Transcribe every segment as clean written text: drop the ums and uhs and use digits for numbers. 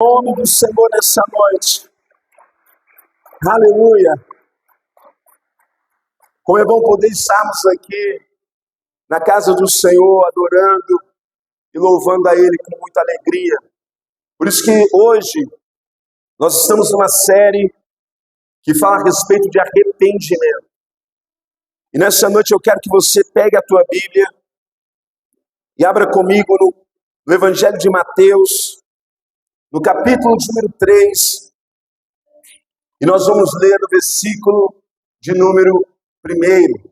Nome do Senhor nessa noite. Aleluia. Como é bom poder estarmos aqui na casa do Senhor, adorando e louvando a Ele com muita alegria. Por isso que hoje nós estamos numa série que fala a respeito de arrependimento. E nessa noite eu quero que você pegue a tua Bíblia e abra comigo no Evangelho de Mateus, no capítulo de número 3, e nós vamos ler o versículo de número 1.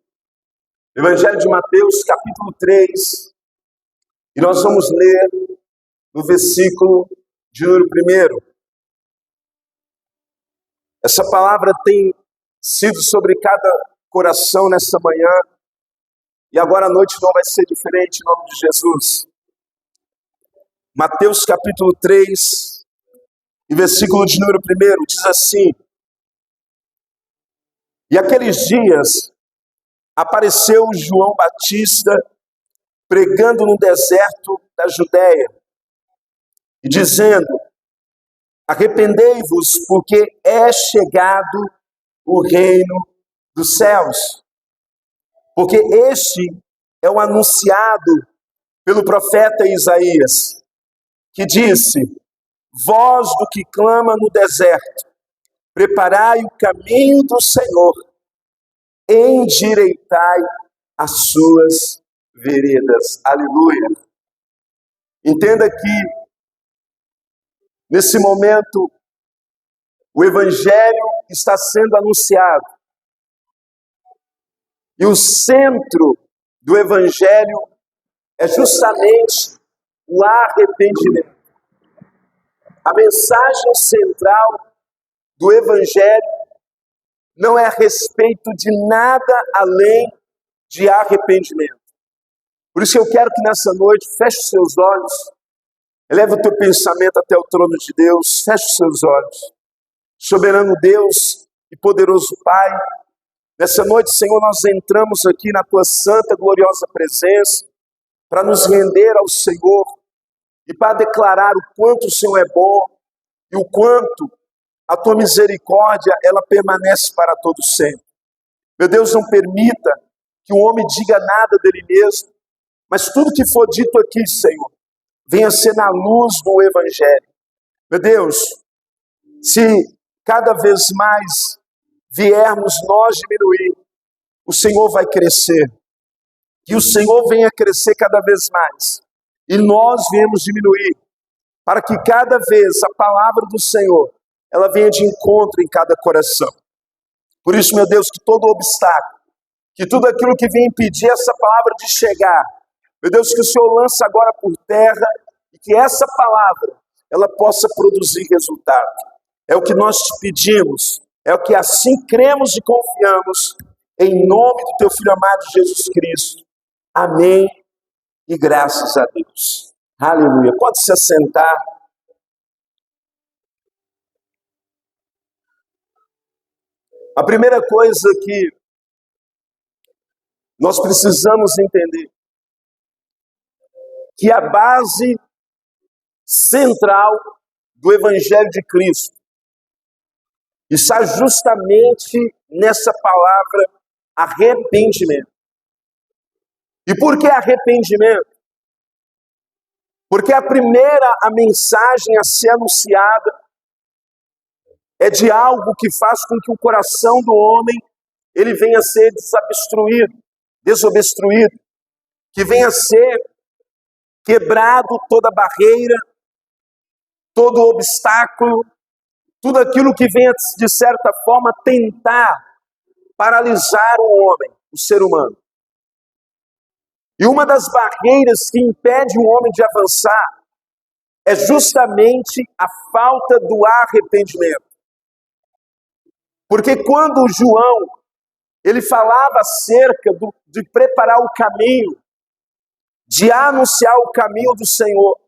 Evangelho de Mateus, capítulo 3, e nós vamos ler no versículo de número 1. Essa palavra tem sido sobre cada coração nessa manhã, e agora a noite não vai ser diferente, em nome de Jesus. Mateus capítulo 3, e versículo de número 1, diz assim: E aqueles dias apareceu João Batista pregando no deserto da Judéia e dizendo: Arrependei-vos, porque é chegado o reino dos céus. Porque este é o anunciado pelo profeta Isaías, que disse: Voz do que clama no deserto, preparai o caminho do Senhor, endireitai as suas veredas. Aleluia. Entenda que, nesse momento, o Evangelho está sendo anunciado. E o centro do Evangelho é justamente o arrependimento. A mensagem central do Evangelho não é a respeito de nada além de arrependimento. Por isso eu quero que nessa noite feche os seus olhos, eleve o teu pensamento até o trono de Deus, feche os seus olhos. Soberano Deus e poderoso Pai, nessa noite, Senhor, nós entramos aqui na tua santa, gloriosa presença para nos render ao Senhor e para declarar o quanto o Senhor é bom e o quanto a tua misericórdia, ela permanece para todo sempre. Meu Deus, não permita que o homem diga nada dele mesmo, mas tudo que for dito aqui, Senhor, venha ser na luz do Evangelho. Meu Deus, se cada vez mais viermos nós diminuir, o Senhor vai crescer. Que o Senhor venha crescer cada vez mais e nós viemos diminuir, para que cada vez a palavra do Senhor, ela venha de encontro em cada coração. Por isso, meu Deus, que todo obstáculo, que tudo aquilo que vem impedir essa palavra de chegar, meu Deus, que o Senhor lance agora por terra e que essa palavra, ela possa produzir resultado. É o que nós te pedimos, é o que assim cremos e confiamos, em nome do teu Filho amado Jesus Cristo. Amém e graças a Deus. Aleluia. Pode se assentar. A primeira coisa que nós precisamos entender, que a base central do Evangelho de Cristo está justamente nessa palavra arrependimento. E por que arrependimento? Porque a mensagem a ser anunciada é de algo que faz com que o coração do homem ele venha a ser desobstruído, que venha a ser quebrado toda barreira, todo obstáculo, tudo aquilo que venha, de certa forma, tentar paralisar o homem, o ser humano. E uma das barreiras que impede o homem de avançar é justamente a falta do arrependimento. Porque quando João, ele falava acerca de preparar o caminho, de anunciar o caminho do Senhor,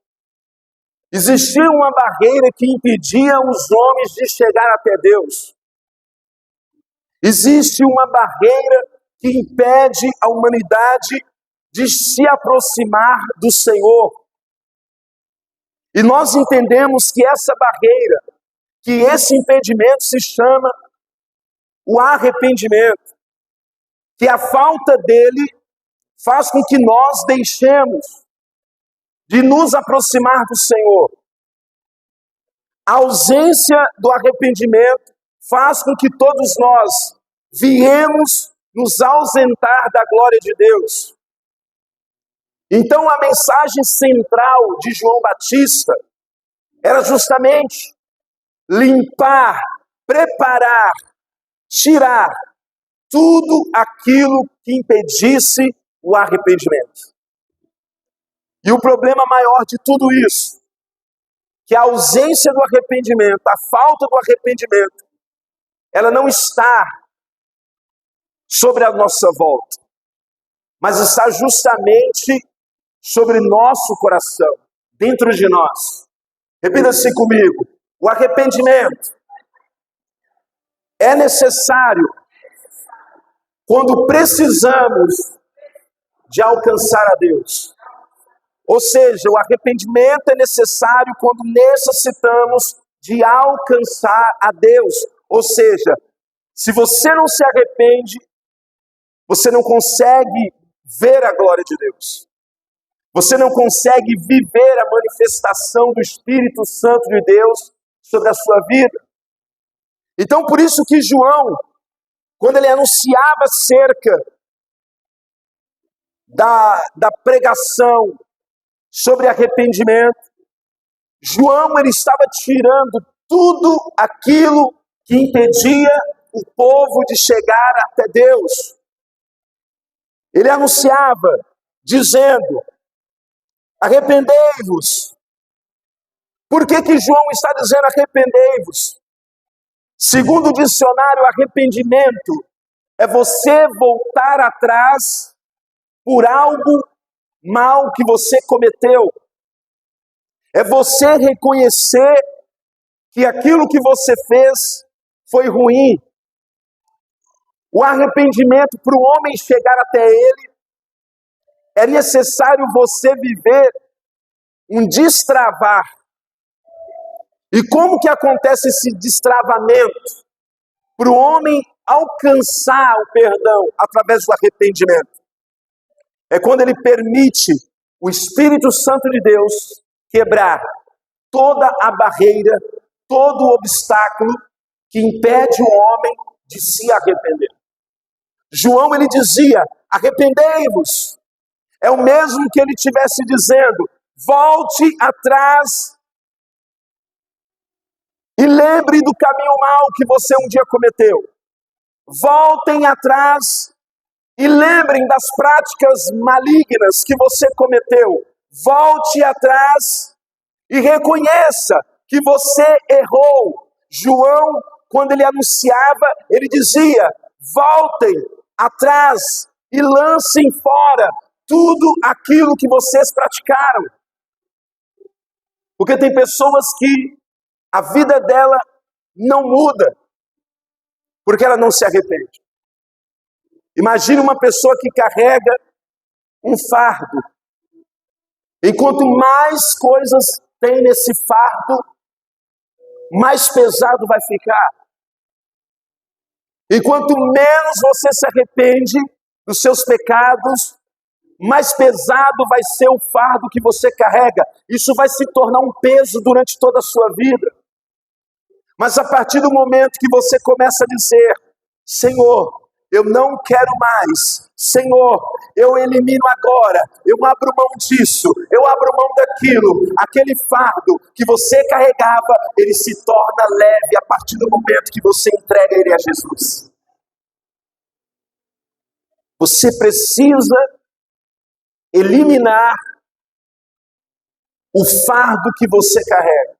existia uma barreira que impedia os homens de chegar até Deus. Existe uma barreira que impede a humanidade de se aproximar do Senhor. E nós entendemos que essa barreira, que esse impedimento se chama o arrependimento, que a falta dele faz com que nós deixemos de nos aproximar do Senhor. A ausência do arrependimento faz com que todos nós viemos nos ausentar da glória de Deus. Então a mensagem central de João Batista era justamente limpar, preparar, tirar tudo aquilo que impedisse o arrependimento. E o problema maior de tudo isso, que a ausência do arrependimento, a falta do arrependimento, ela não está sobre a nossa volta, mas está justamente sobre nosso coração, dentro de nós. Repita-se comigo: o arrependimento é necessário quando precisamos de alcançar a Deus. Ou seja, o arrependimento é necessário quando necessitamos de alcançar a Deus. Ou seja, se você não se arrepende, você não consegue ver a glória de Deus. Você não consegue viver a manifestação do Espírito Santo de Deus sobre a sua vida. Então, por isso que João, quando ele anunciava acerca da pregação sobre arrependimento, João ele estava tirando tudo aquilo que impedia o povo de chegar até Deus. Ele anunciava, dizendo: arrependei-vos. Por que João está dizendo arrependei-vos? Segundo o dicionário, arrependimento é você voltar atrás por algo mal que você cometeu. É você reconhecer que aquilo que você fez foi ruim. O arrependimento, para o homem chegar até ele, é necessário você viver um destravar. E como que acontece esse destravamento? Para o homem alcançar o perdão através do arrependimento. É quando ele permite o Espírito Santo de Deus quebrar toda a barreira, todo o obstáculo que impede o homem de se arrepender. João ele dizia: arrependei-vos. É o mesmo que ele estivesse dizendo: volte atrás e lembre do caminho mau que você um dia cometeu. Voltem atrás e lembrem das práticas malignas que você cometeu. Volte atrás e reconheça que você errou. João, quando ele anunciava, ele dizia: voltem atrás e lancem fora tudo aquilo que vocês praticaram. Porque tem pessoas que a vida dela não muda, porque ela não se arrepende. Imagine uma pessoa que carrega um fardo. Enquanto mais coisas tem nesse fardo, mais pesado vai ficar. Enquanto menos você se arrepende dos seus pecados, mais pesado vai ser o fardo que você carrega. Isso vai se tornar um peso durante toda a sua vida. Mas a partir do momento que você começa a dizer: Senhor, eu não quero mais. Senhor, eu elimino agora. Eu abro mão disso. Eu abro mão daquilo. Aquele fardo que você carregava, ele se torna leve a partir do momento que você entrega ele a Jesus. Você precisa eliminar o fardo que você carrega.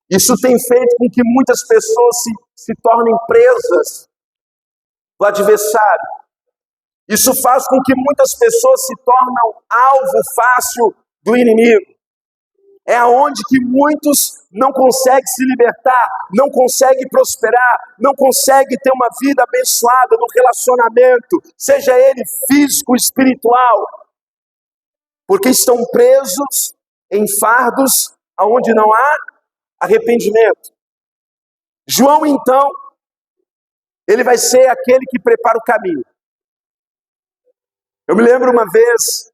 Isso tem feito com que muitas pessoas se tornem presas do adversário. Isso faz com que muitas pessoas se tornem alvo fácil do inimigo. É aonde que muitos não conseguem se libertar, não conseguem prosperar, não conseguem ter uma vida abençoada no relacionamento, seja ele físico, espiritual, porque estão presos em fardos aonde não há arrependimento. João, então, ele vai ser aquele que prepara o caminho. Eu me lembro uma vez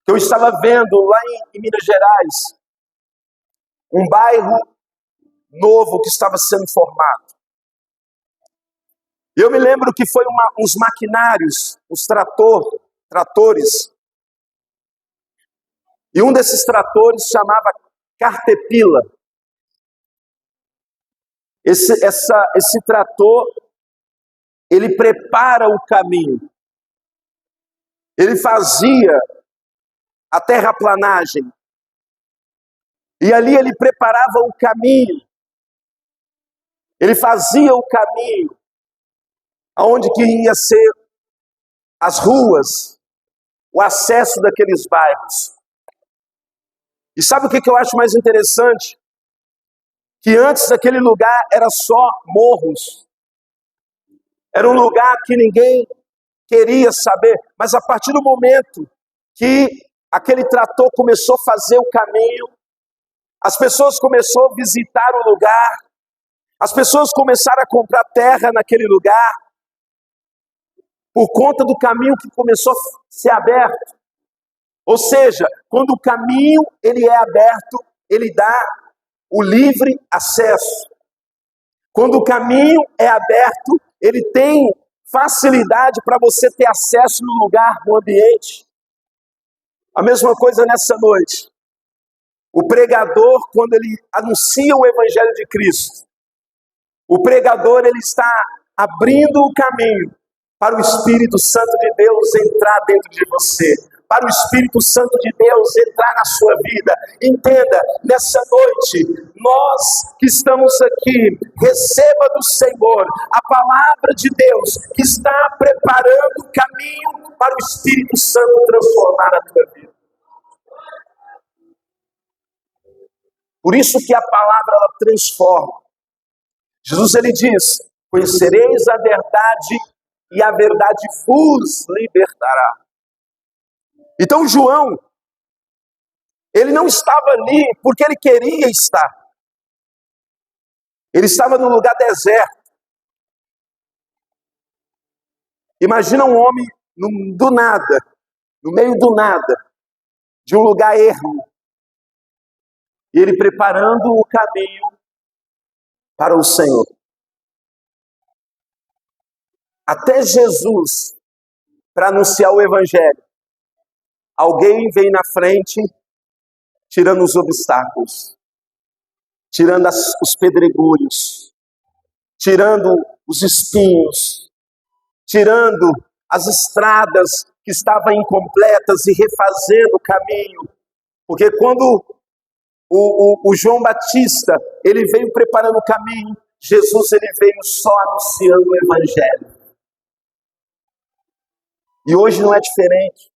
que eu estava vendo lá em Minas Gerais um bairro novo que estava sendo formado. Eu me lembro que foi uns maquinários, uns tratores, e um desses tratores chamava Caterpillar. Esse trator, ele prepara o caminho. Ele fazia a terraplanagem. E ali ele preparava o caminho. Ele fazia o caminho aonde que ia ser as ruas, o acesso daqueles bairros. E sabe o que eu acho mais interessante? Que antes aquele lugar era só morros. Era um lugar que ninguém queria saber. Mas a partir do momento que aquele trator começou a fazer o caminho, as pessoas começaram a visitar o lugar, as pessoas começaram a comprar terra naquele lugar, por conta do caminho que começou a ser aberto. Ou seja, quando o caminho ele é aberto, ele dá o livre acesso. Quando o caminho é aberto, ele tem facilidade para você ter acesso no lugar, no ambiente. A mesma coisa nessa noite. O pregador, quando ele anuncia o Evangelho de Cristo, o pregador ele está abrindo o caminho para o Espírito Santo de Deus entrar dentro de você, para o Espírito Santo de Deus entrar na sua vida. Entenda, nessa noite, nós que estamos aqui, receba do Senhor a palavra de Deus que está preparando o caminho para o Espírito Santo transformar a tua vida. Por isso que a palavra ela transforma. Jesus ele diz: conhecereis a verdade e a verdade vos libertará. Então João, ele não estava ali porque ele queria estar. Ele estava num lugar deserto. Imagina um homem do nada, no meio do nada, de um lugar ermo. E ele preparando o caminho para o Senhor. Até Jesus, para anunciar o Evangelho, alguém vem na frente, tirando os obstáculos, tirando os pedregulhos, tirando os espinhos, tirando as estradas que estavam incompletas e refazendo o caminho. Porque quando o João Batista, ele veio preparando o caminho, Jesus ele veio só anunciando o Evangelho. E hoje não é diferente.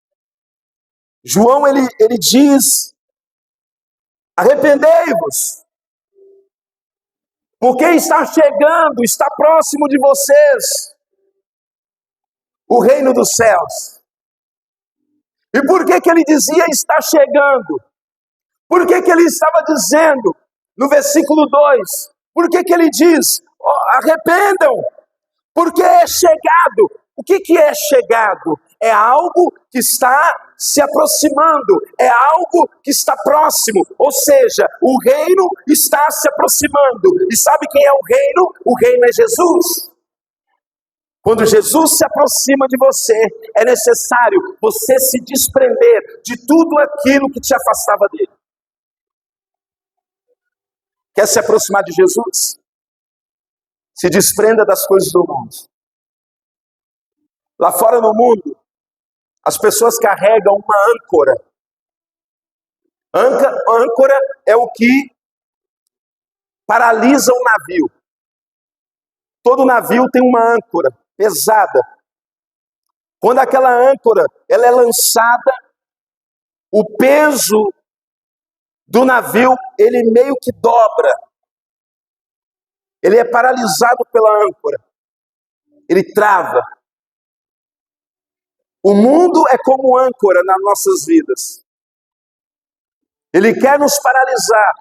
João ele diz: arrependei-vos, porque está chegando, está próximo de vocês o reino dos céus. E por que ele dizia está chegando? Por que ele estava dizendo no versículo 2? Por que ele diz, arrependam, porque é chegado. O que é chegado? É algo que está se aproximando, é algo que está próximo, ou seja, o reino está se aproximando. E sabe quem é o reino? O reino é Jesus. Quando Jesus se aproxima de você, é necessário você se desprender de tudo aquilo que te afastava dele. Quer se aproximar de Jesus? Se desprenda das coisas do mundo. Lá fora no mundo, as pessoas carregam uma âncora. Âncora é o que paralisa um navio. Todo navio tem uma âncora pesada. Quando aquela âncora ela é lançada, o peso do navio ele meio que dobra. Ele é paralisado pela âncora. Ele trava. O mundo é como âncora nas nossas vidas. Ele quer nos paralisar,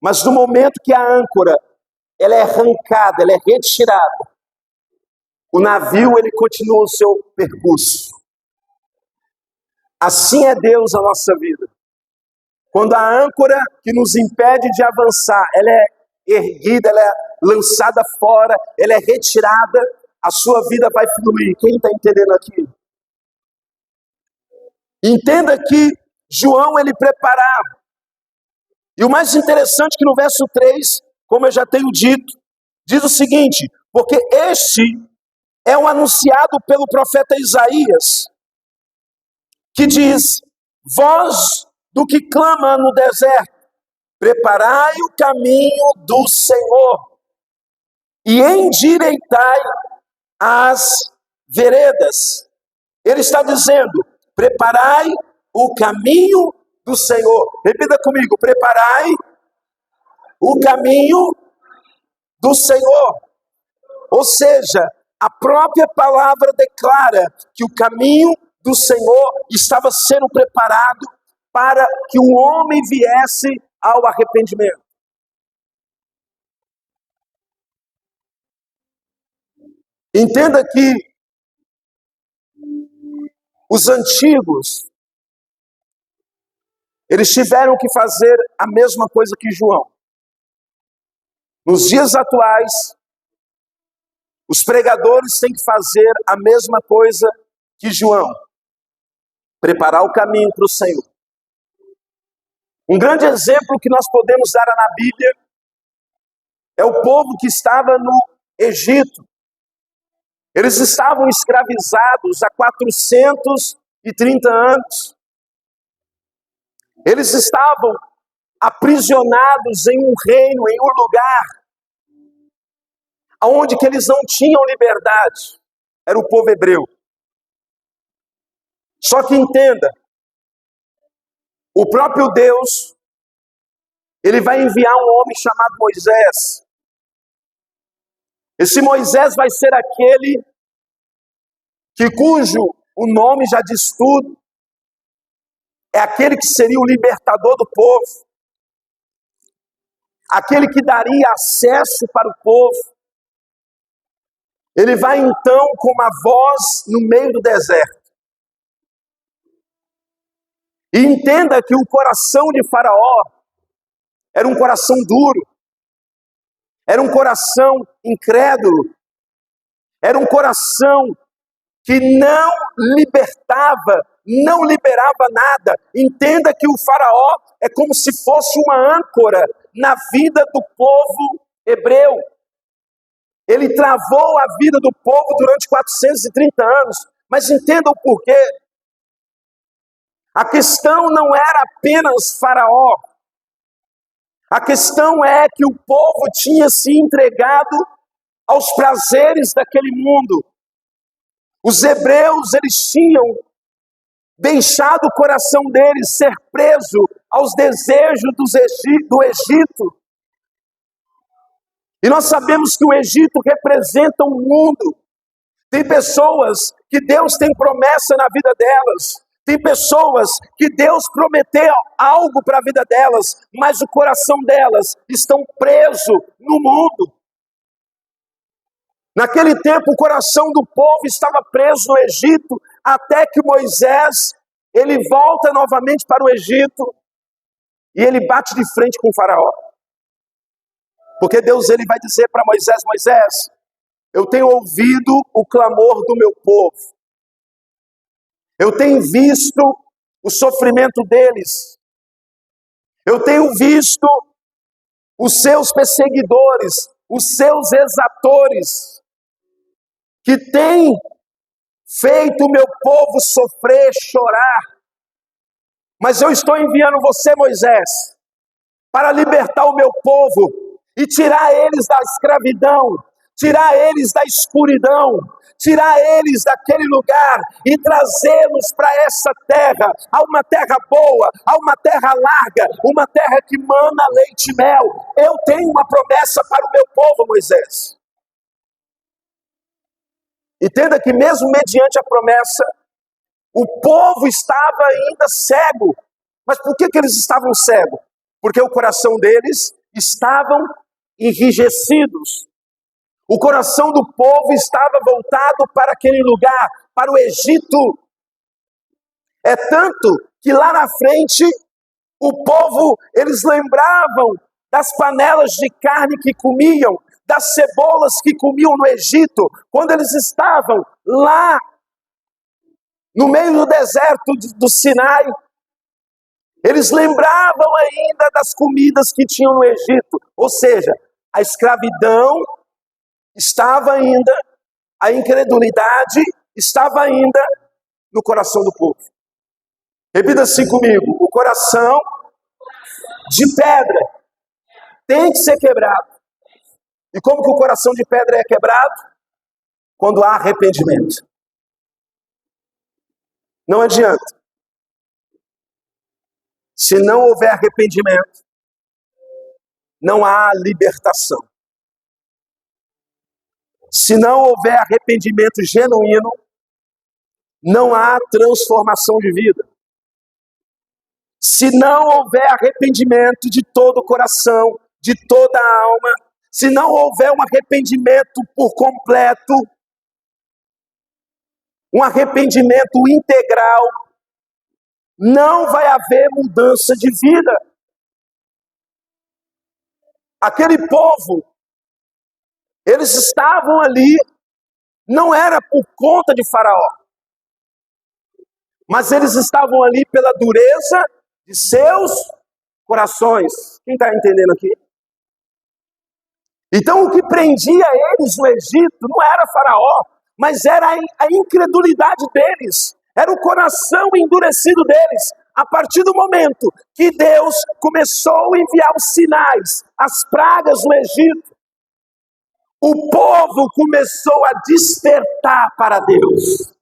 mas no momento que a âncora ela é arrancada, ela é retirada, o navio ele continua o seu percurso. Assim é Deus na nossa vida. Quando a âncora que nos impede de avançar, ela é erguida, ela é lançada fora, ela é retirada, a sua vida vai fluir. Quem está entendendo aqui? Entenda que João ele preparava. E o mais interessante é que no verso 3, como eu já tenho dito, diz o seguinte: porque este é um anunciado pelo profeta Isaías, que diz: voz do que clama no deserto, preparai o caminho do Senhor e endireitai as veredas. Ele está dizendo: preparai o caminho do Senhor. Repita comigo: preparai o caminho do Senhor. Ou seja, a própria palavra declara que o caminho do Senhor estava sendo preparado para que o homem viesse ao arrependimento. Entenda que os antigos, eles tiveram que fazer a mesma coisa que João. Nos dias atuais, os pregadores têm que fazer a mesma coisa que João. Preparar o caminho para o Senhor. Um grande exemplo que nós podemos dar na Bíblia é o povo que estava no Egito. Eles estavam escravizados há 430 anos. Eles estavam aprisionados em um reino, em um lugar onde que eles não tinham liberdade. Era o povo hebreu. Só que entenda, o próprio Deus, ele vai enviar um homem chamado Moisés. Esse Moisés vai ser aquele cujo o nome já diz tudo. É aquele que seria o libertador do povo. Aquele que daria acesso para o povo. Ele vai então com uma voz no meio do deserto. E entenda que o coração de Faraó era um coração duro. Era um coração incrédulo. Era um coração que não libertava, não liberava nada. Entenda que o Faraó é como se fosse uma âncora na vida do povo hebreu. Ele travou a vida do povo durante 430 anos. Mas entenda o porquê. A questão não era apenas Faraó. A questão é que o povo tinha se entregado aos prazeres daquele mundo. Os hebreus, eles tinham deixado o coração deles ser preso aos desejos do Egito. E nós sabemos que o Egito representa o mundo. Tem pessoas que Deus tem promessa na vida delas. Tem pessoas que Deus prometeu algo para a vida delas, mas o coração delas estão preso no mundo. Naquele tempo, o coração do povo estava preso no Egito, até que Moisés, ele volta novamente para o Egito, e ele bate de frente com o Faraó. Porque Deus ele vai dizer para Moisés: Moisés, eu tenho ouvido o clamor do meu povo. Eu tenho visto o sofrimento deles. Eu tenho visto os seus perseguidores, os seus exatores, que têm feito o meu povo sofrer, chorar. Mas eu estou enviando você, Moisés, para libertar o meu povo e tirar eles da escravidão, tirar eles da escuridão, tirar eles daquele lugar e trazê-los para essa terra, a uma terra boa, a uma terra larga, uma terra que mana leite e mel. Eu tenho uma promessa para o meu povo, Moisés. Entenda que mesmo mediante a promessa, o povo estava ainda cego. Mas por que eles estavam cegos? Porque o coração deles estavam enrijecidos. O coração do povo estava voltado para aquele lugar, para o Egito. É tanto que lá na frente, o povo, eles lembravam das panelas de carne que comiam, das cebolas que comiam no Egito, quando eles estavam lá no meio do deserto do Sinai. Eles lembravam ainda das comidas que tinham no Egito. Ou seja, a escravidão estava ainda, a incredulidade estava ainda no coração do povo. Repita assim comigo: o coração de pedra tem que ser quebrado. E como que o coração de pedra é quebrado? Quando há arrependimento. Não adianta. Se não houver arrependimento, não há libertação. Se não houver arrependimento genuíno, não há transformação de vida. Se não houver arrependimento de todo o coração, de toda a alma, se não houver um arrependimento por completo, um arrependimento integral, não vai haver mudança de vida. Aquele povo, eles estavam ali, não era por conta de Faraó, mas eles estavam ali pela dureza de seus corações. Quem está entendendo aqui? Então o que prendia eles no Egito não era Faraó, mas era a incredulidade deles, era o coração endurecido deles. A partir do momento que Deus começou a enviar os sinais, as pragas no Egito, o povo começou a despertar para Deus.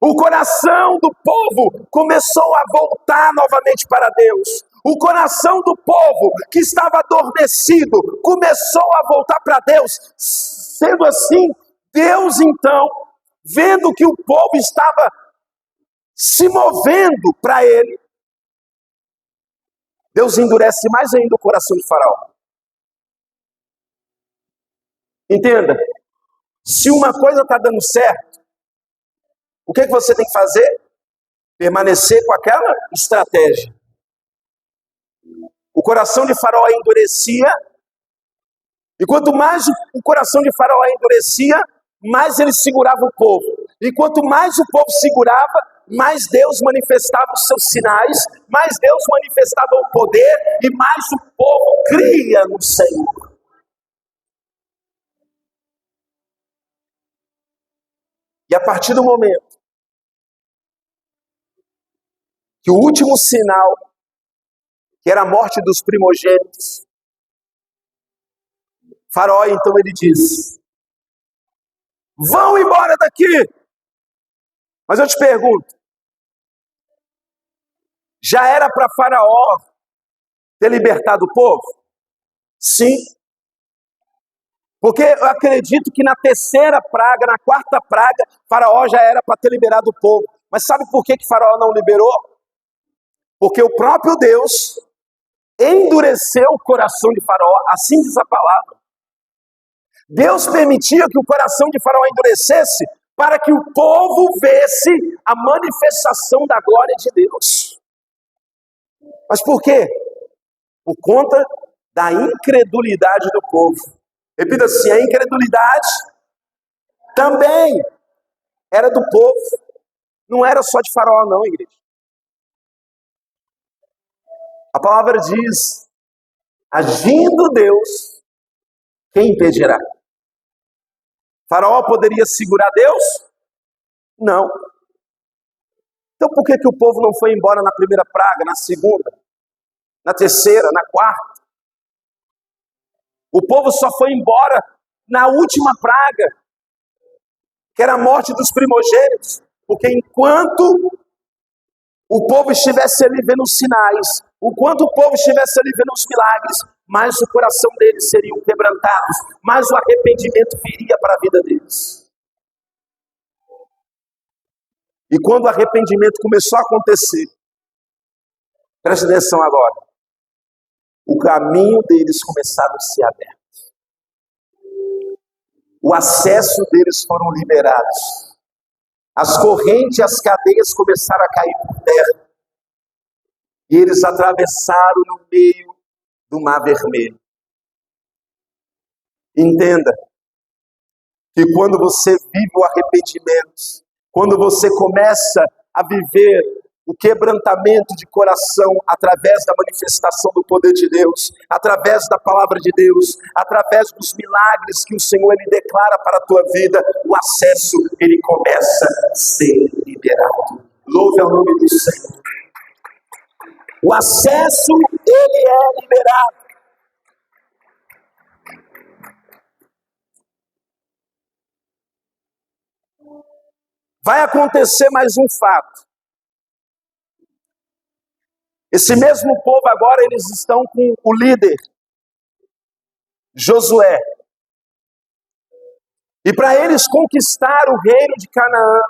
O coração do povo começou a voltar novamente para Deus. O coração do povo que estava adormecido começou a voltar para Deus. Sendo assim, Deus então, vendo que o povo estava se movendo para ele, Deus endurece mais ainda o coração de Faraó. Entenda, se uma coisa está dando certo, o que você tem que fazer? Permanecer com aquela estratégia. O coração de Faraó endurecia, e quanto mais o coração de Faraó endurecia, mais ele segurava o povo. E quanto mais o povo segurava, mais Deus manifestava os seus sinais, mais Deus manifestava o poder, e mais o povo cria no Senhor. E a partir do momento que o último sinal, que era a morte dos primogênitos, Faraó então ele diz: vão embora daqui. Mas eu te pergunto, já era para Faraó ter libertado o povo? Sim. Porque eu acredito que na terceira praga, na quarta praga, Faraó já era para ter liberado o povo. Mas sabe por que Faraó não liberou? Porque o próprio Deus endureceu o coração de Faraó, assim diz a palavra. Deus permitia que o coração de Faraó endurecesse para que o povo vesse a manifestação da glória de Deus. Mas por quê? Por conta da incredulidade do povo. Repita assim: a incredulidade também era do povo. Não era só de Faraó não, igreja. A palavra diz: agindo Deus, quem impedirá? Faraó poderia segurar Deus? Não. Então por que o povo não foi embora na primeira praga, na segunda, na terceira, na quarta? O povo só foi embora na última praga, que era a morte dos primogênitos, porque enquanto o povo estivesse ali vendo os sinais, enquanto o povo estivesse ali vendo os milagres, mais o coração deles seriam quebrantados, mais o arrependimento viria para a vida deles. E quando o arrependimento começou a acontecer, Preste atenção agora. O caminho deles começaram a ser aberto. O acesso deles foram liberados. As correntes e as cadeias começaram a cair por terra. E eles atravessaram no meio do Mar Vermelho. Entenda que quando você vive o arrependimento, quando você começa a viver o quebrantamento de coração através da manifestação do poder de Deus, através da palavra de Deus, através dos milagres que o Senhor ele declara para a tua vida, o acesso ele começa a ser liberado. Louve ao nome do Senhor. O acesso ele é liberado. Vai acontecer mais um fato. Esse mesmo povo agora, eles estão com o líder, Josué. E para eles conquistar o reino de Canaã,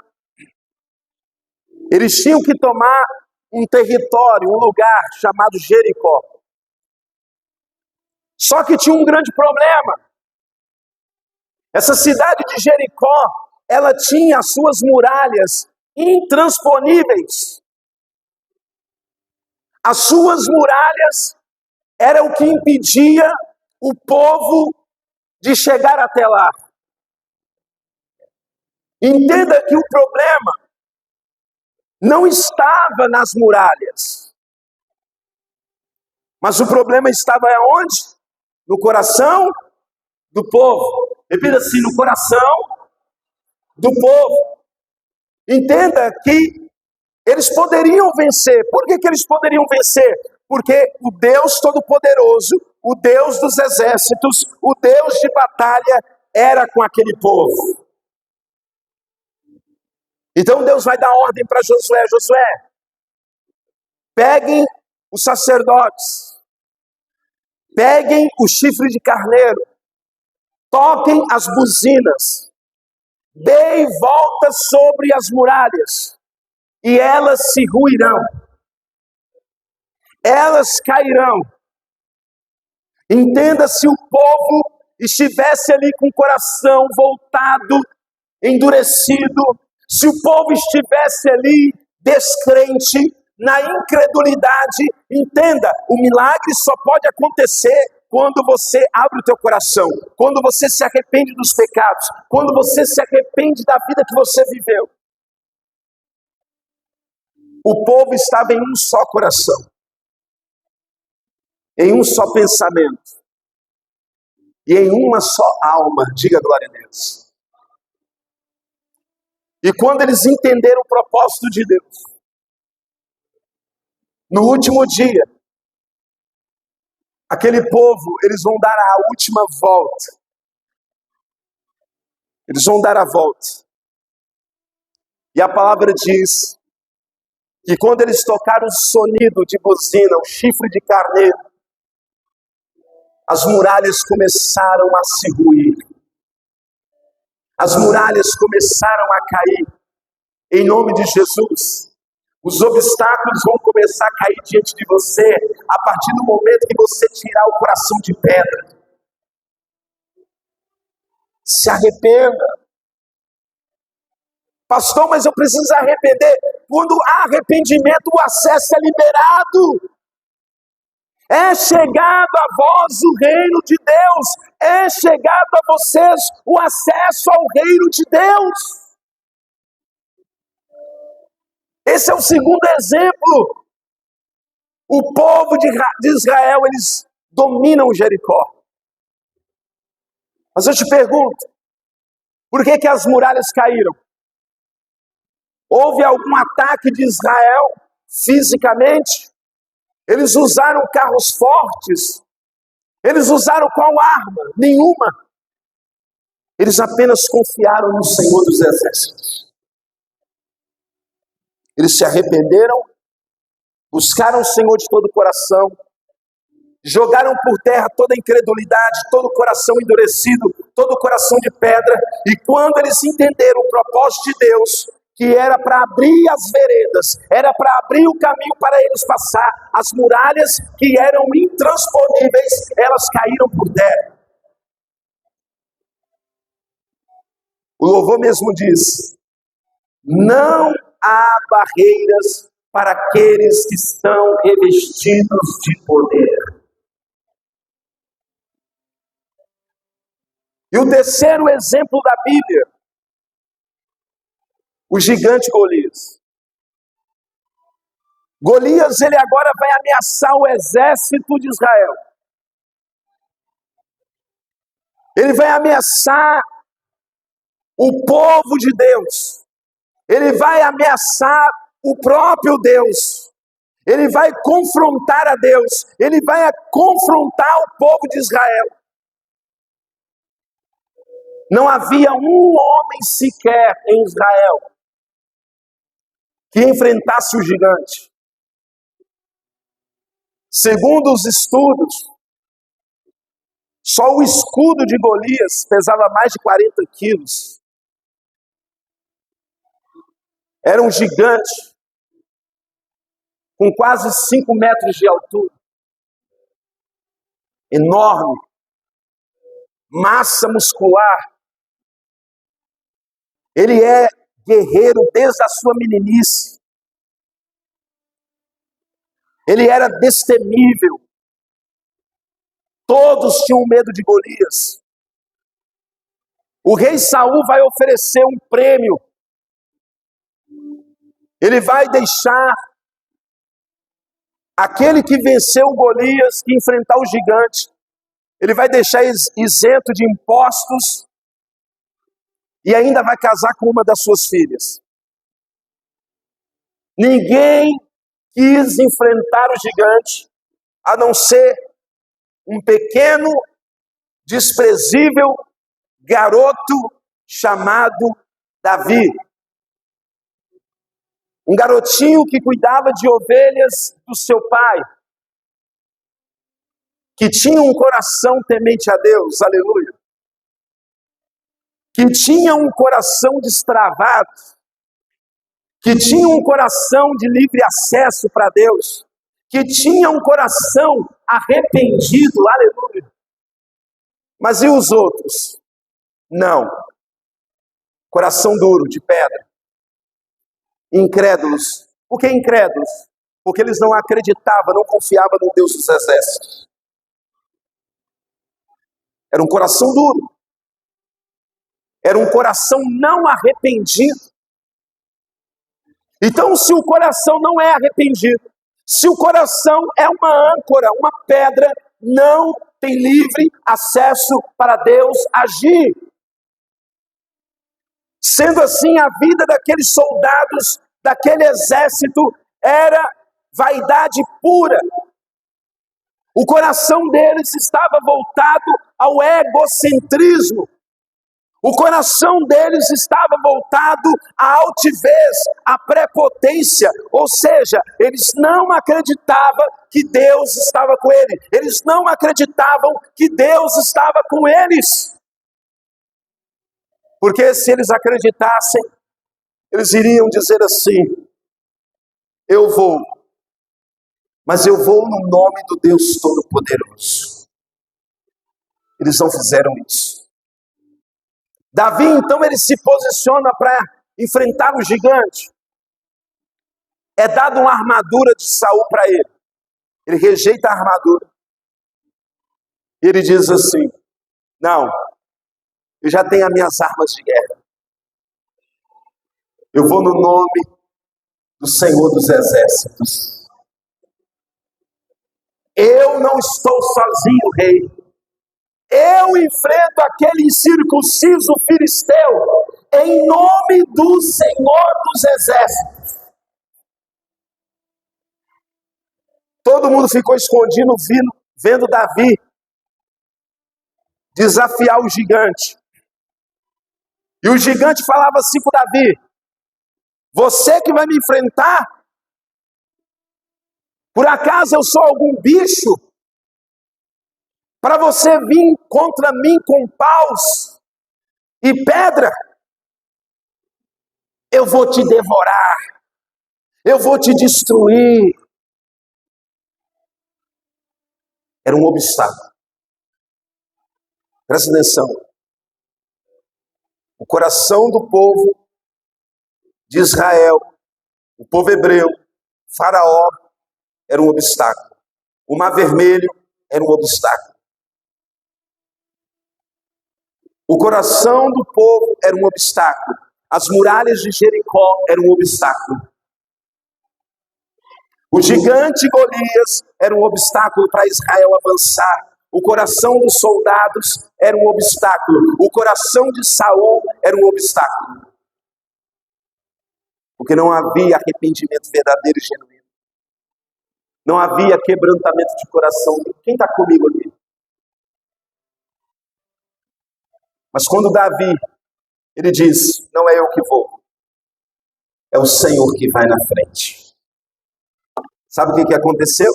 eles tinham que tomar um território, um lugar chamado Jericó. Só que tinha um grande problema. Essa cidade de Jericó, ela tinha as suas muralhas intransponíveis. As suas muralhas eram o que impedia o povo de chegar até lá. Entenda que o problema não estava nas muralhas, mas o problema estava onde? No coração do povo. Repita assim, no coração do povo. Entenda que eles poderiam vencer. Por que eles poderiam vencer? Porque o Deus Todo-Poderoso, o Deus dos exércitos, o Deus de batalha, era com aquele povo. Então Deus vai dar ordem para Josué. Josué, peguem os sacerdotes, peguem o chifre de carneiro, toquem as buzinas, deem volta sobre as muralhas, e elas se ruirão, elas cairão. Entenda, se o povo estivesse ali com o coração voltado, endurecido, se o povo estivesse ali descrente, na incredulidade, entenda, o milagre só pode acontecer quando você abre o teu coração, quando você se arrepende dos pecados, quando você se arrepende da vida que você viveu. O povo estava em um só coração, em um só pensamento e em uma só alma. Diga glória a Deus. E quando eles entenderam o propósito de Deus, no último dia, aquele povo, eles vão dar a última volta. Eles vão dar a volta. E a palavra diz que quando eles tocaram o sonido de buzina, o chifre de carneiro, as muralhas começaram a se ruir. As muralhas começaram a cair. Em nome de Jesus. Os obstáculos vão começar a cair diante de você a partir do momento que você tirar o coração de pedra. Se arrependa. Pastor, mas eu preciso arrepender. Quando há arrependimento, o acesso é liberado. É chegado a vós o reino de Deus. É chegado a vocês o acesso ao reino de Deus. Esse é o segundo exemplo. O povo de Israel, eles dominam Jericó. Mas eu te pergunto, por que as muralhas caíram? Houve algum ataque de Israel fisicamente? Eles usaram carros fortes? Eles usaram qual arma? Nenhuma. Eles apenas confiaram no Senhor dos Exércitos. Eles se arrependeram, buscaram o Senhor de todo o coração, jogaram por terra toda a incredulidade, todo o coração endurecido, todo o coração de pedra, e quando eles entenderam o propósito de Deus, que era para abrir as veredas, era para abrir o caminho para eles passar. As muralhas que eram intransponíveis, elas caíram por terra. O louvor mesmo diz: não há barreiras para aqueles que estão revestidos de poder. E o terceiro exemplo da Bíblia, o gigante Golias. Golias, ele agora vai ameaçar o exército de Israel. Ele vai ameaçar o povo de Deus. Ele vai ameaçar o próprio Deus. Ele vai confrontar a Deus. Ele vai confrontar o povo de Israel. Não havia um homem sequer em Israel que enfrentasse o gigante. Segundo os estudos, só o escudo de Golias pesava mais de 40 quilos. Era um gigante com quase 5 metros de altura. Enorme. Massa muscular. Ele é guerreiro desde a sua meninice. Ele era destemível. Todos tinham medo de Golias. O rei Saul vai oferecer um prêmio. Ele vai deixar aquele que venceu Golias, que enfrentar o gigante, ele vai deixar isento de impostos e ainda vai casar com uma das suas filhas. Ninguém quis enfrentar o gigante, a não ser um pequeno, desprezível garoto chamado Davi. Um garotinho que cuidava de ovelhas do seu pai, que tinha um coração temente a Deus, aleluia, que tinha um coração destravado, que tinha um coração de livre acesso para Deus, que tinha um coração arrependido, aleluia. Mas e os outros? Não. Coração duro, de pedra. Incrédulos. Por que incrédulos? Porque eles não acreditavam, não confiavam no Deus dos exércitos. Era um coração duro. Era um coração não arrependido. Então, se o coração não é arrependido, se o coração é uma âncora, uma pedra, não tem livre acesso para Deus agir. Sendo assim, a vida daqueles soldados, daquele exército, era vaidade pura. O coração deles estava voltado ao egocentrismo. O coração deles estava voltado à altivez, à prepotência. Ou seja, eles não acreditavam que Deus estava com eles. Eles não acreditavam que Deus estava com eles. Porque se eles acreditassem, eles iriam dizer assim: eu vou, mas eu vou no nome do Deus Todo-Poderoso. Eles não fizeram isso. Davi, então, ele se posiciona para enfrentar o gigante. É dado uma armadura de Saul para ele. Ele rejeita a armadura. E ele diz assim: não, eu já tenho as minhas armas de guerra. Eu vou no nome do Senhor dos Exércitos. Eu não estou sozinho, rei. Eu enfrento aquele incircunciso filisteu em nome do Senhor dos Exércitos. Todo mundo ficou escondido, vendo Davi desafiar o gigante. E o gigante falava assim para Davi: você que vai me enfrentar? Por acaso eu sou algum bicho? Para você vir contra mim com paus e pedra? eu vou te devorar, eu vou te destruir. Era um obstáculo. Presta atenção. O coração do povo de Israel, o povo hebreu, Faraó, era um obstáculo. O Mar Vermelho era um obstáculo. O coração do povo era um obstáculo. As muralhas de Jericó eram um obstáculo. O gigante Golias era um obstáculo para Israel avançar. O coração dos soldados era um obstáculo. O coração de Saul era um obstáculo. Porque não havia arrependimento verdadeiro e genuíno. Não havia quebrantamento de coração. Quem está comigo aqui? Mas quando Davi, ele diz, não é eu que vou, é o Senhor que vai na frente. Sabe o que aconteceu?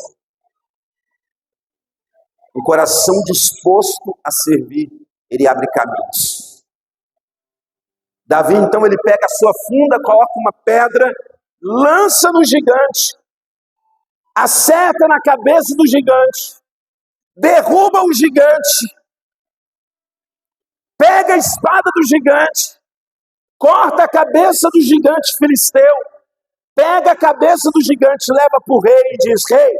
O coração disposto a servir, ele abre caminhos. Davi, então, ele pega a sua funda, coloca uma pedra, lança no gigante, acerta na cabeça do gigante, derruba o gigante, pega a espada do gigante, corta a cabeça do gigante filisteu, pega a cabeça do gigante, leva para o rei e diz, rei,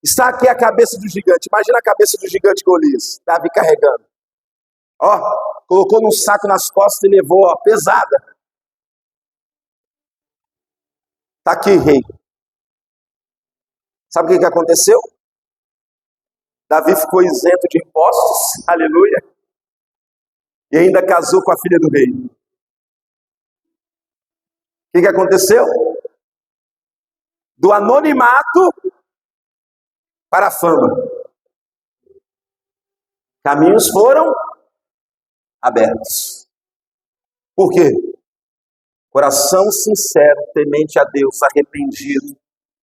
está aqui a cabeça do gigante. Imagina a cabeça do gigante Golias, Davi carregando. Ó, colocou num saco nas costas e levou, ó, pesada. Está aqui, rei. Sabe o que aconteceu? Davi ficou isento de impostos, aleluia, e ainda casou com a filha do rei. O que aconteceu? Do anonimato para a fama. Caminhos foram abertos. Por quê? Coração sincero, temente a Deus, arrependido,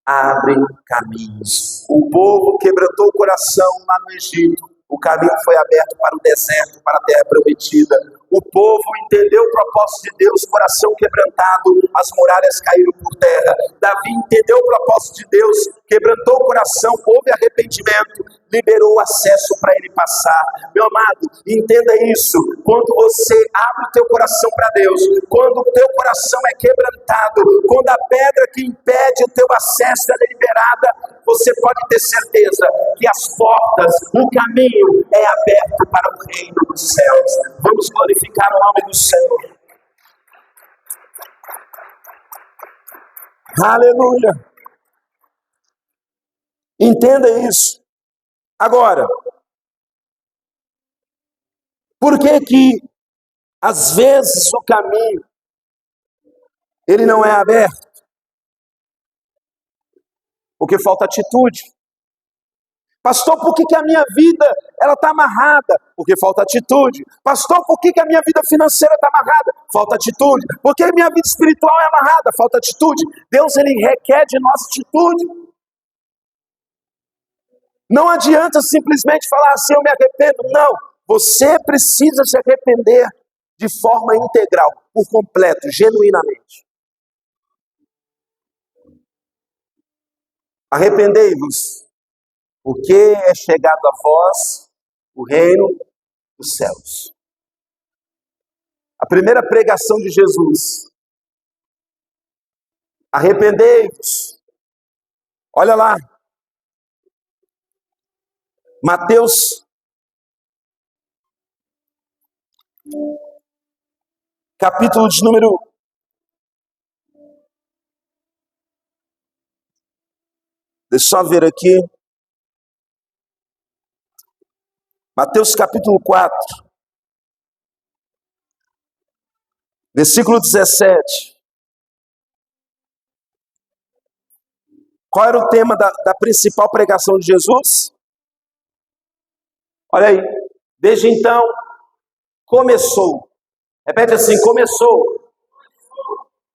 abrem caminhos. O povo quebrantou o coração lá no Egito. O caminho foi aberto para o deserto, para a terra prometida. O povo entendeu o propósito de Deus, coração quebrantado, as muralhas caíram por terra. Davi entendeu o propósito de Deus, quebrantou o coração, houve arrependimento, liberou o acesso para ele passar. Meu amado, entenda isso. Quando você abre o teu coração para Deus, quando o teu coração é quebrantado, quando a pedra que impede o teu acesso é liberada, você pode ter certeza que as portas, o caminho é aberto para o reino dos céus. Vamos glorificar o nome do Senhor. Aleluia. Entenda isso. Agora, por que às vezes o caminho ele não é aberto? Porque falta atitude. Pastor, por que a minha vida ela está amarrada? Porque falta atitude. Pastor, por que a minha vida financeira está amarrada? Falta atitude. Por que a minha vida espiritual é amarrada? Falta atitude. Deus, ele requer de nós atitude. Não adianta simplesmente falar assim, eu me arrependo. Não, você precisa se arrepender de forma integral, por completo, genuinamente. Arrependei-vos, porque é chegado a vós o reino dos céus. A primeira pregação de Jesus. Arrependei-vos. Olha lá. Mateus capítulo de número 4. Deixa eu só ver aqui. Mateus capítulo 4. Versículo 17. Qual era o tema da principal pregação de Jesus? Olha aí. Desde então, começou. Repete assim, começou.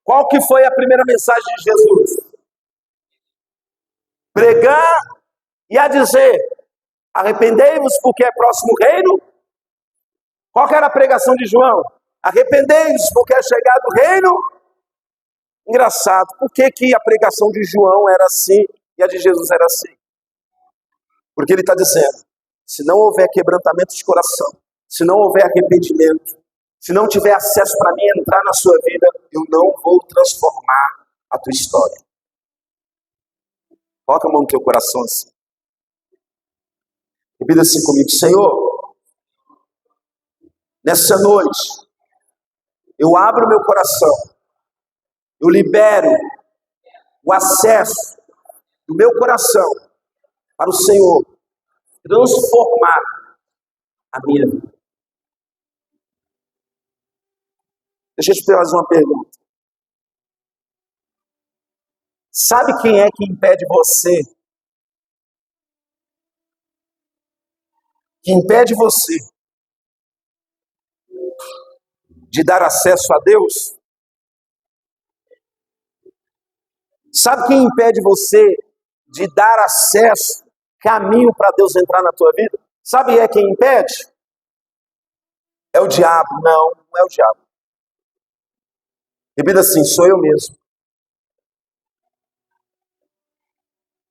Qual que foi a primeira mensagem de Jesus? Pregar e a dizer, arrependei-vos porque é próximo o reino. Qual que era a pregação de João? Arrependei-vos, porque é chegado o reino. Engraçado, por que a pregação de João era assim e a de Jesus era assim? Porque ele está dizendo, se não houver quebrantamento de coração, se não houver arrependimento, se não tiver acesso para mim entrar na sua vida, eu não vou transformar a tua história. Coloca a mão no teu coração assim. Repita assim comigo, Senhor, nessa noite, eu abro meu coração, eu libero o acesso do meu coração para o Senhor transformar a minha vida. Deixa eu te fazer uma pergunta. Sabe quem é que impede você? Que impede você de dar acesso a Deus? Sabe quem impede você de dar acesso, caminho para Deus entrar na tua vida? Sabe quem impede? É o diabo. Não, não é o diabo. Repita assim, sou eu mesmo.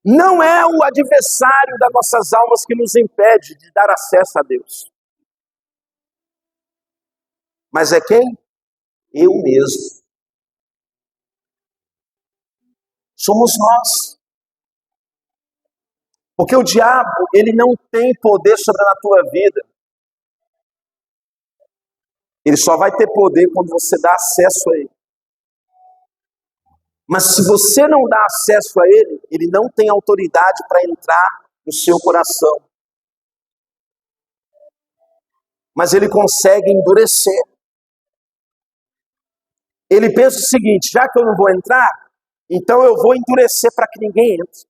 Não é o adversário das nossas almas que nos impede de dar acesso a Deus. Mas é quem? Eu mesmo. Somos nós. Porque o diabo, ele não tem poder sobre a tua vida. Ele só vai ter poder quando você dá acesso a ele. Mas se você não dá acesso a ele, ele não tem autoridade para entrar no seu coração. Mas ele consegue endurecer. Ele pensa o seguinte, já que eu não vou entrar, então eu vou endurecer para que ninguém entre.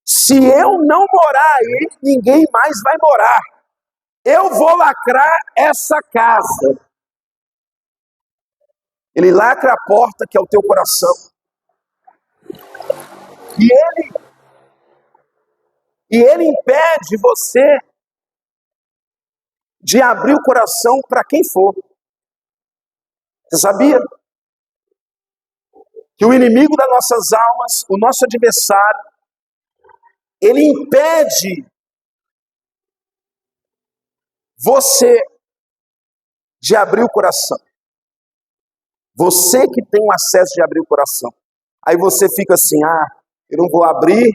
Se eu não morar aí, ninguém mais vai morar. Eu vou lacrar essa casa. Ele lacra a porta que é o teu coração. E ele impede você de abrir o coração para quem for. Você sabia? Que o inimigo das nossas almas, o nosso adversário, ele impede você de abrir o coração. Você que tem o acesso de abrir o coração. Aí você fica assim, eu não vou abrir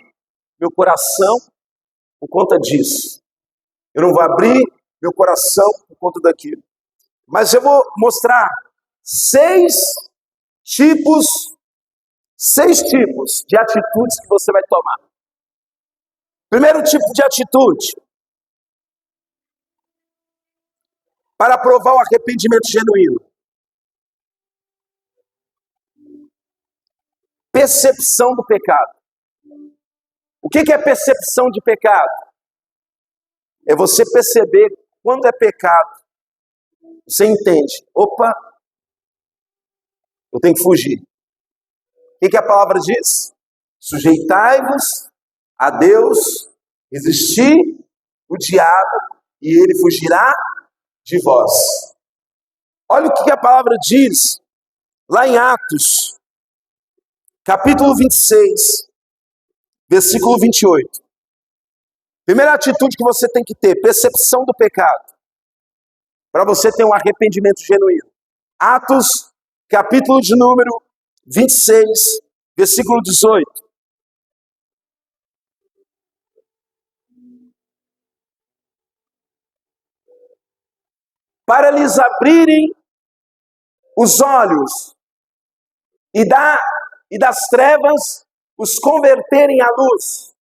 meu coração por conta disso. Eu não vou abrir meu coração por conta daquilo. Mas eu vou mostrar 6 tipos de atitudes que você vai tomar. Primeiro tipo de atitude, para provar o arrependimento genuíno. Percepção do pecado. O que é percepção de pecado? É você perceber quando é pecado. Você entende. Opa, eu tenho que fugir. O que a palavra diz? Sujeitai-vos a Deus, resistir o diabo e ele fugirá de vós. Olha o que a palavra diz lá em Atos, capítulo 26, versículo 28. Primeira atitude que você tem que ter, percepção do pecado, para você ter um arrependimento genuíno. Atos, capítulo de número 26, versículo 18. Para lhes abrirem os olhos e das trevas os converterem à luz,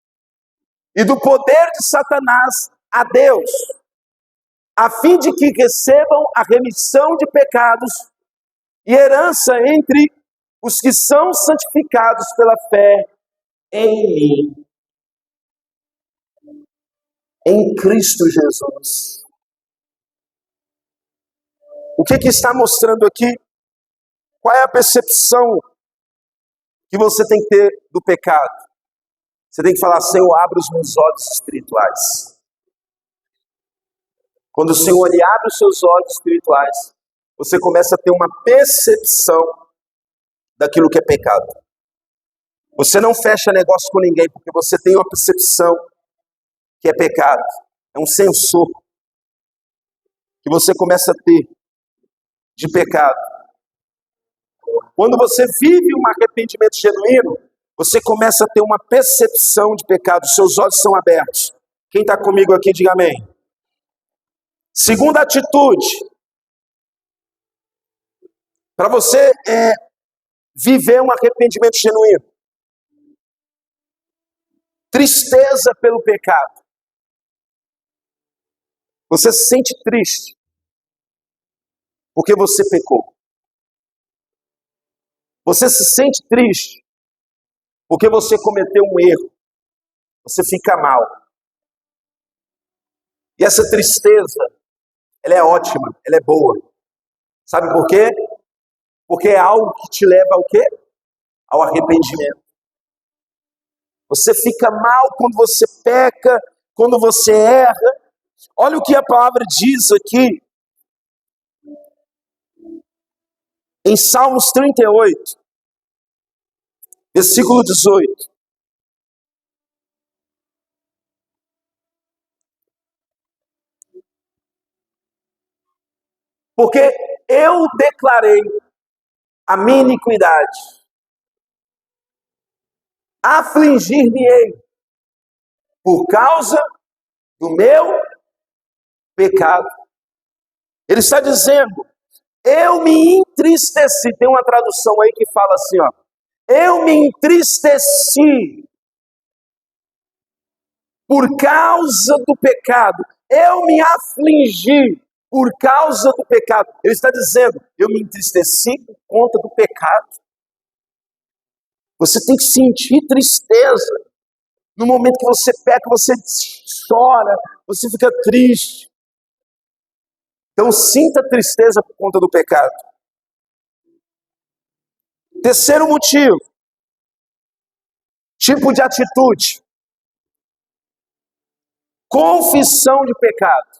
e do poder de Satanás a Deus, a fim de que recebam a remissão de pecados e herança entre os que são santificados pela fé em mim. Em Cristo Jesus. O que está mostrando aqui? Qual é a percepção que você tem que ter do pecado? Você tem que falar, Senhor, abre os meus olhos espirituais. Quando o Senhor abre os seus olhos espirituais, você começa a ter uma percepção daquilo que é pecado. Você não fecha negócio com ninguém porque você tem uma percepção que é pecado. É um sensor que você começa a ter de pecado. Quando você vive um arrependimento genuíno, você começa a ter uma percepção de pecado, seus olhos são abertos. Quem está comigo aqui, diga amém. Segunda atitude, para você viver um arrependimento genuíno. Tristeza pelo pecado. Você se sente triste porque você pecou. Você se sente triste porque você cometeu um erro. Você fica mal. E essa tristeza, ela é ótima, ela é boa. Sabe por quê? Porque é algo que te leva ao quê? Ao arrependimento. Você fica mal quando você peca, quando você erra. Olha o que a palavra diz aqui. Em Salmos 38, versículo 18. Porque eu declarei a minha iniquidade, afligir-me-ei por causa do meu pecado. Ele está dizendo, eu me entristeci. Tem uma tradução aí que fala assim, ó. Eu me entristeci por causa do pecado. Eu me afligi por causa do pecado. Ele está dizendo, eu me entristeci por conta do pecado. Você tem que sentir tristeza. No momento que você peca, você chora, você fica triste. Então sinta tristeza por conta do pecado. Terceiro motivo, tipo de atitude. Confissão de pecado.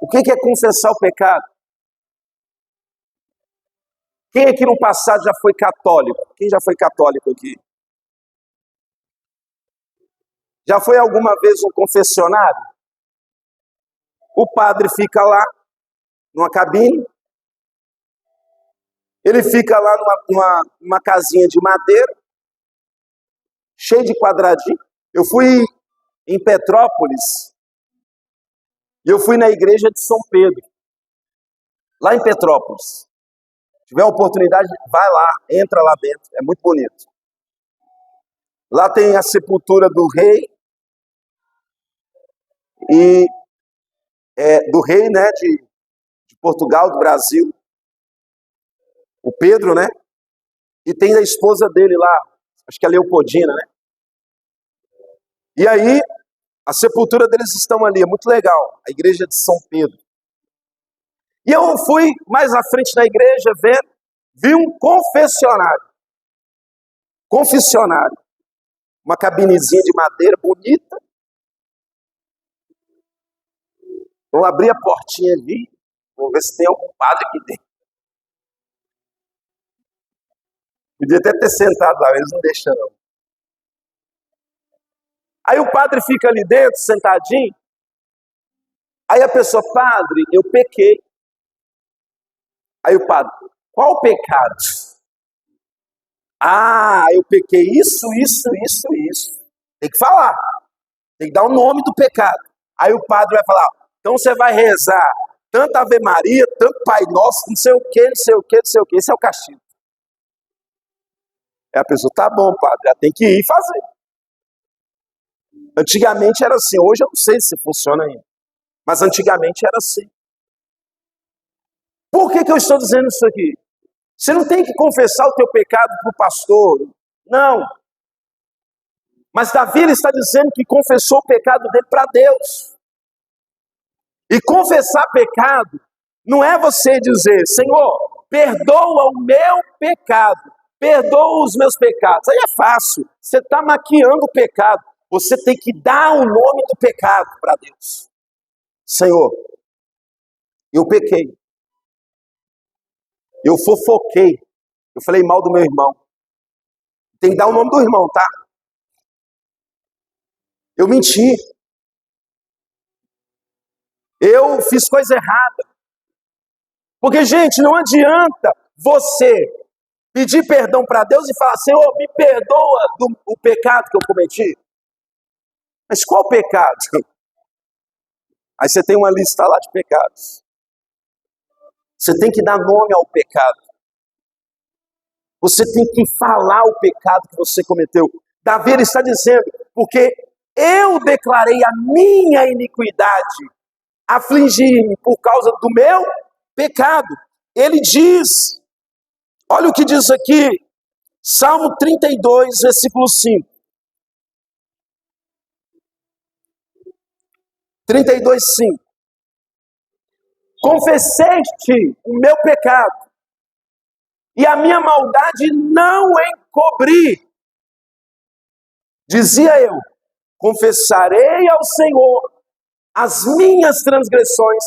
O que é confessar o pecado? Quem aqui no passado já foi católico? Quem já foi católico aqui? Já foi alguma vez um confessionário? O padre fica lá, numa cabine, ele fica lá numa casinha de madeira, cheio de quadradinho. Eu fui em Petrópolis, e eu fui na igreja de São Pedro, lá em Petrópolis. Se tiver oportunidade, vai lá, entra lá dentro, é muito bonito. Lá tem a sepultura do rei, do rei, né, de Portugal, do Brasil, o Pedro, né, e tem a esposa dele lá, acho que é a Leopoldina, né. E aí, a sepultura deles estão ali, é muito legal, a igreja de São Pedro. E eu fui mais à frente da igreja, vi um confessionário, uma cabinezinha de madeira bonita. Eu abri a portinha ali, vou ver se tem algum padre aqui dentro. Podia até ter sentado lá, eles não deixam não. Aí o padre fica ali dentro, sentadinho. Aí a pessoa, padre, eu pequei. Aí o padre, qual pecado? Ah, eu pequei isso. Tem que falar. Tem que dar o nome do pecado. Aí o padre vai falar, então você vai rezar tanto Ave Maria, tanto Pai Nosso, não sei o que. Esse é o castigo. Aí a pessoa, tá bom, padre, já tem que ir fazer. Antigamente era assim, hoje eu não sei se funciona ainda. Mas antigamente era assim. Por que eu estou dizendo isso aqui? Você não tem que confessar o teu pecado para o pastor. Não. Mas Davi ele está dizendo que confessou o pecado dele para Deus. E confessar pecado não é você dizer, Senhor, perdoa o meu pecado. Perdoa os meus pecados. Aí é fácil. Você está maquiando o pecado. Você tem que dar o nome do pecado para Deus. Senhor, Eu pequei. Eu fofoquei. Eu falei mal do meu irmão. Tem que dar o nome do irmão, tá? Eu menti. Eu fiz coisa errada. Porque, gente, não adianta você pedir perdão para Deus e falar: Senhor, me perdoa do pecado que eu cometi. Mas qual pecado? Aí você tem uma lista lá de pecados. Você tem que dar nome ao pecado. Você tem que falar o pecado que você cometeu. Davi está dizendo: porque eu declarei a minha iniquidade, afligir-me por causa do meu pecado. Ele diz, olha o que diz aqui, Salmo 32, versículo 5. 32, 5. Confesseste o meu pecado, e a minha maldade não encobri. Dizia eu: confessarei ao Senhor as minhas transgressões,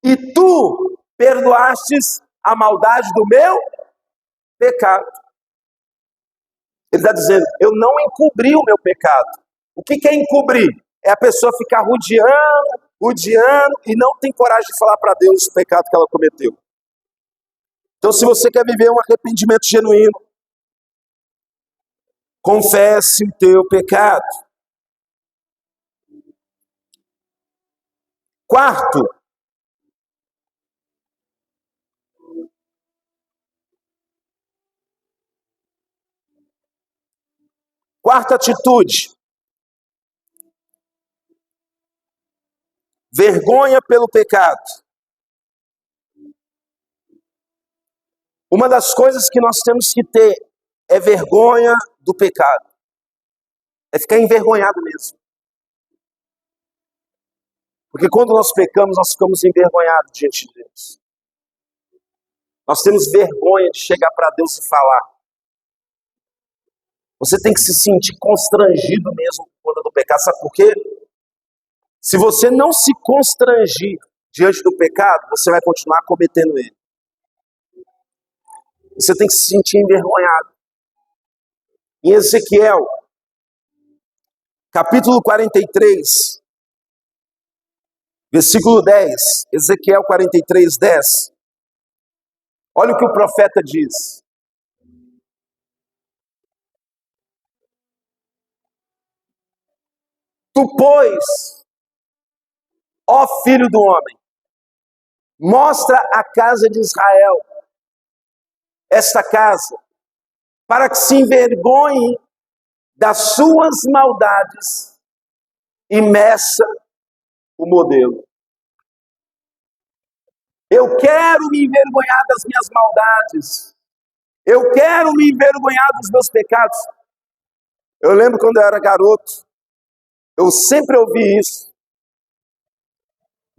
e tu perdoastes a maldade do meu pecado. Ele está dizendo: eu não encobri o meu pecado. O que é encobrir? É a pessoa ficar rodeando e não tem coragem de falar para Deus o pecado que ela cometeu. Então, se você quer viver um arrependimento genuíno, confesse o teu pecado. Quarta atitude: vergonha pelo pecado. Uma das coisas que nós temos que ter é vergonha do pecado. É ficar envergonhado mesmo. Porque quando nós pecamos, nós ficamos envergonhados diante de Deus. Nós temos vergonha de chegar para Deus e falar. Você tem que se sentir constrangido mesmo por conta do pecado. Sabe por quê? Se você não se constrangir diante do pecado, você vai continuar cometendo ele. Você tem que se sentir envergonhado. Em Ezequiel, capítulo 43, versículo 10. Ezequiel 43, 10. Olha o que o profeta diz. Tu, pois, ó filho do homem, mostra a casa de Israel, esta casa, para que se envergonhe das suas maldades e meça o modelo. Eu quero me envergonhar das minhas maldades. Eu quero me envergonhar dos meus pecados. Eu lembro quando eu era garoto, eu sempre ouvi isso.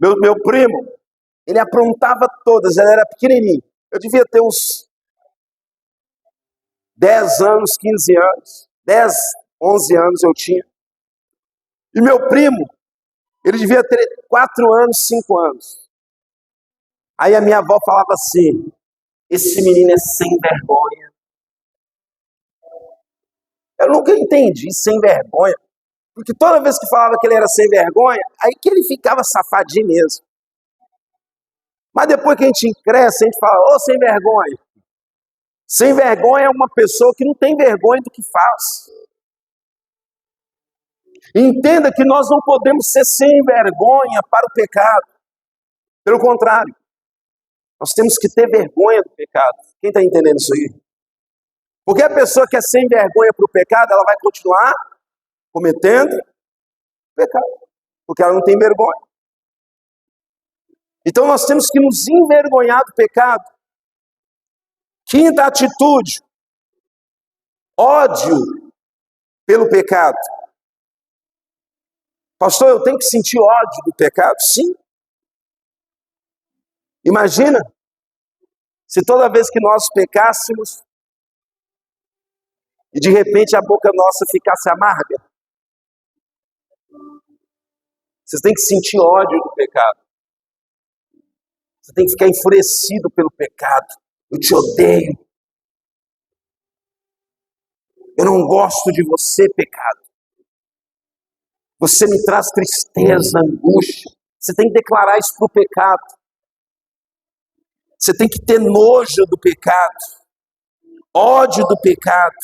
Meu primo, ele aprontava todas, ele era pequenininho. Eu devia ter uns 10 anos, 15 anos. 10, 11 anos eu tinha. E meu primo, ele devia ter 4 anos, 5 anos. Aí a minha avó falava assim: esse menino é sem vergonha. Eu nunca entendi sem vergonha. Porque toda vez que falava que ele era sem vergonha, aí que ele ficava safadinho mesmo. Mas depois que a gente cresce, a gente fala: ô, sem vergonha. Sem vergonha é uma pessoa que não tem vergonha do que faz. Entenda que nós não podemos ser sem vergonha para o pecado. Pelo contrário, nós temos que ter vergonha do pecado. Quem está entendendo isso aí? Porque a pessoa que é sem vergonha para o pecado, ela vai continuar cometendo pecado, porque ela não tem vergonha. Então nós temos que nos envergonhar do pecado. Quinta atitude: ódio pelo pecado. Pastor, eu tenho que sentir ódio do pecado? Sim. Imagina se toda vez que nós pecássemos e de repente a boca nossa ficasse amarga. Vocês têm que sentir ódio do pecado. Você tem que ficar enfurecido pelo pecado. Eu te odeio. Eu não gosto de você, pecado. Você me traz tristeza, angústia. Você tem que declarar isso para o pecado. Você tem que ter nojo do pecado, ódio do pecado.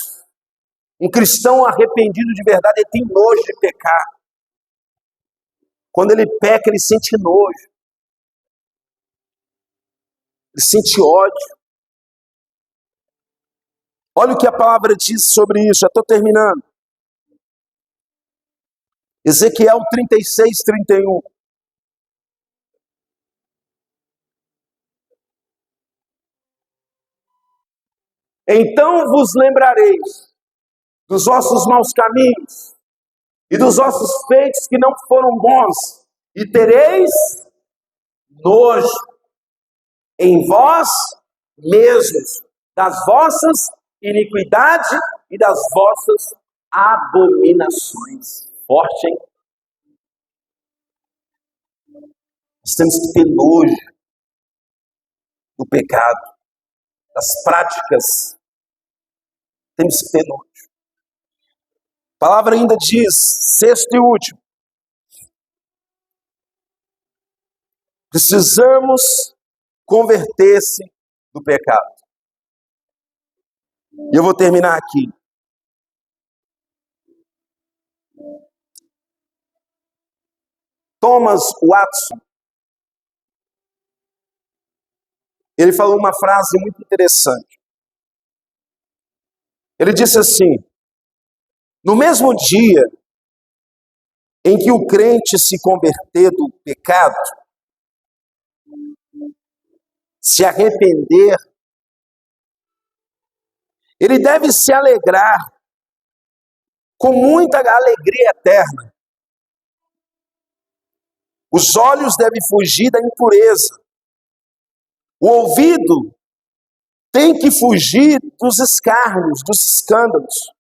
Um cristão arrependido de verdade, ele tem nojo de pecar. Quando ele peca, ele sente nojo. Ele sente ódio. Olha o que a palavra diz sobre isso, já estou terminando. Ezequiel 36, 31. Então vos lembrareis dos vossos maus caminhos e dos vossos feitos que não foram bons, e tereis nojo em vós mesmos das vossas iniquidades e das vossas abominações. Forte, hein? Nós temos que ter nojo do pecado, das práticas. Temos que ter nojo. A palavra ainda diz, sexto e último, precisamos converter-se do pecado. E eu vou terminar aqui. Thomas Watson, ele falou uma frase muito interessante. Ele disse assim: no mesmo dia em que o crente se converter do pecado, se arrepender, ele deve se alegrar com muita alegria eterna. Os olhos devem fugir da impureza. O ouvido tem que fugir dos escárnios, dos escândalos.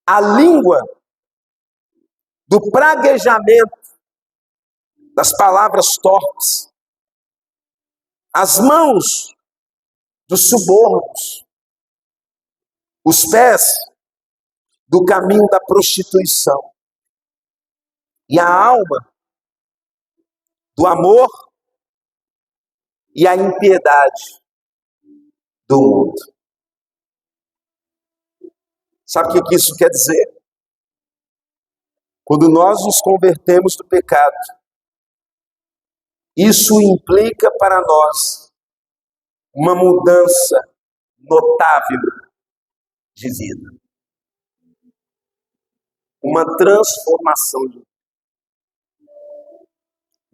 A língua do praguejamento, das palavras torpes. As mãos dos subornos. Os pés do caminho da prostituição. E a alma do amor e a impiedade do mundo. Sabe o que isso quer dizer? Quando nós nos convertemos do pecado, isso implica para nós uma mudança notável de vida. Uma transformação de vida.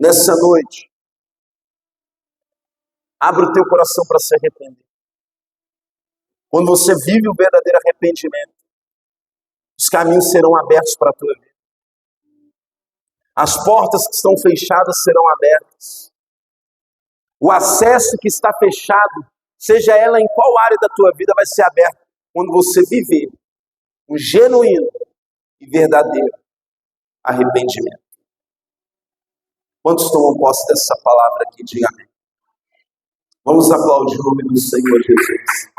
Nessa noite, abre o teu coração para se arrepender. Quando você vive o verdadeiro arrependimento, os caminhos serão abertos para a tua vida. As portas que estão fechadas serão abertas. O acesso que está fechado, seja ela em qual área da tua vida, vai ser aberto quando você viver um genuíno e verdadeiro arrependimento. Quantos tomam posse dessa palavra aqui? Diga amém. Vamos aplaudir o nome do Senhor Jesus.